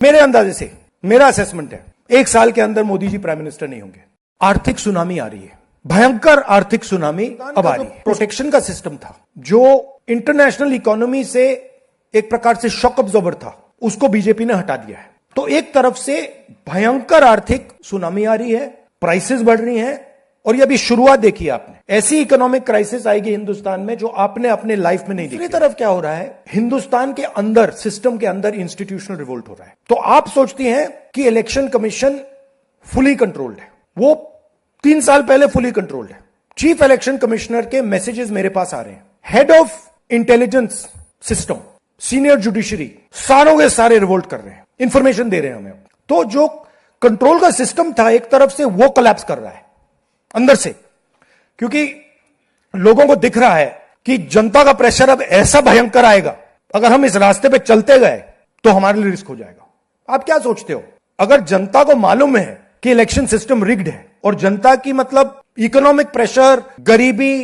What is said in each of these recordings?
मेरे अंदाजे से, मेरा असेसमेंट है, 1 साल के अंदर मोदी जी प्राइम मिनिस्टर नहीं होंगे। आर्थिक सुनामी आ रही है, भयंकर आर्थिक सुनामी अब आ रही है। प्रोटेक्शन का सिस्टम था जो इंटरनेशनल इकोनॉमी से एक प्रकार से शॉक अब्जॉर्बर था, उसको बीजेपी ने हटा दिया है। तो एक तरफ से भयंकर आर्थिक सुनामी आ रही है, प्राइसेस बढ़ रही हैं, और ये अभी शुरुआत देखी आपने। ऐसी इकोनॉमिक क्राइसिस आएगी हिंदुस्तान में जो आपने अपने लाइफ में नहीं देखी। दूसरी तरफ क्या हो रहा है, हिंदुस्तान के अंदर, सिस्टम के अंदर इंस्टीट्यूशनल रिवोल्ट हो रहा है। तो आप सोचती हैं कि इलेक्शन कमीशन फुली कंट्रोल्ड है, वो 3 साल पहले फुली कंट्रोल्ड है। चीफ इलेक्शन कमिश्नर के मैसेजेस मेरे पास आ रहे हैं, head of intelligence system, senior judiciary, सारों के सारे रिवोल्ट कर रहे हैं, इंफॉर्मेशन दे रहे हैं हमें। तो जो कंट्रोल का सिस्टम था एक तरफ से, वो कोलैप्स कर रहा है अंदर से, क्योंकि लोगों को दिख रहा है कि जनता का प्रेशर अब ऐसा भयंकर आएगा, अगर हम इस रास्ते पे चलते गए तो हमारे लिए रिस्क हो जाएगा। आप क्या सोचते हो, अगर जनता को मालूम है कि इलेक्शन सिस्टम रिग्ड है और जनता की मतलब इकोनॉमिक प्रेशर, गरीबी,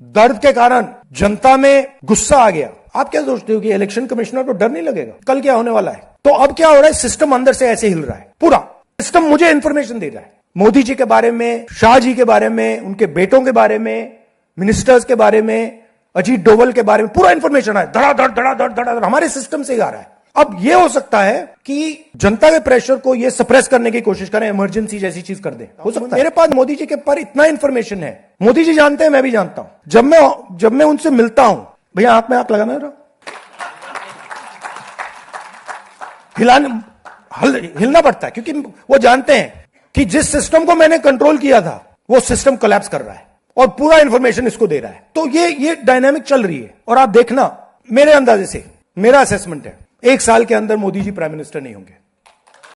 दर्द के कारण जनता में गुस्सा आ गया, आप क्या सोचते हो कि इलेक्शन कमिश्नर को डर नहीं लगेगा कल क्या होने वाला है? तो अब क्या हो रहा है, सिस्टम अंदर से ऐसे हिल रहा है, पूरा सिस्टम मुझे इंफॉर्मेशन दे रहा है, मोदी जी के बारे में, शाह जी के बारे में, उनके बेटों के बारे में, मिनिस्टर्स के बारे में, अजीत डोवल के बारे में, पूरा इंफॉर्मेशन है, धड़ाधड़ धड़ाधड़ धड़ाधड़ हमारे सिस्टम से आ रहा है। अब यह हो सकता है कि जनता के प्रेशर को ये सप्रेस करने की कोशिश करें, इमरजेंसी जैसी चीज कर दे, हो सकता है। मेरे पास मोदी जी के पर इतना इंफॉर्मेशन है, मोदी जी जानते हैं, मैं भी जानता हूं। जब मैं उनसे मिलता हूं, भैया हाथ में हाथ लगाना रहा, हिलना पड़ता है, क्योंकि वो जानते हैं कि जिस सिस्टम को मैंने कंट्रोल किया था वो सिस्टम कोलैप्स कर रहा है और पूरा इंफॉर्मेशन इसको दे रहा है। तो ये डायनामिक चल रही है, और आप देखना, मेरे अंदाजे से, मेरा असेसमेंट है, 1 साल के अंदर मोदी जी प्राइम मिनिस्टर नहीं होंगे।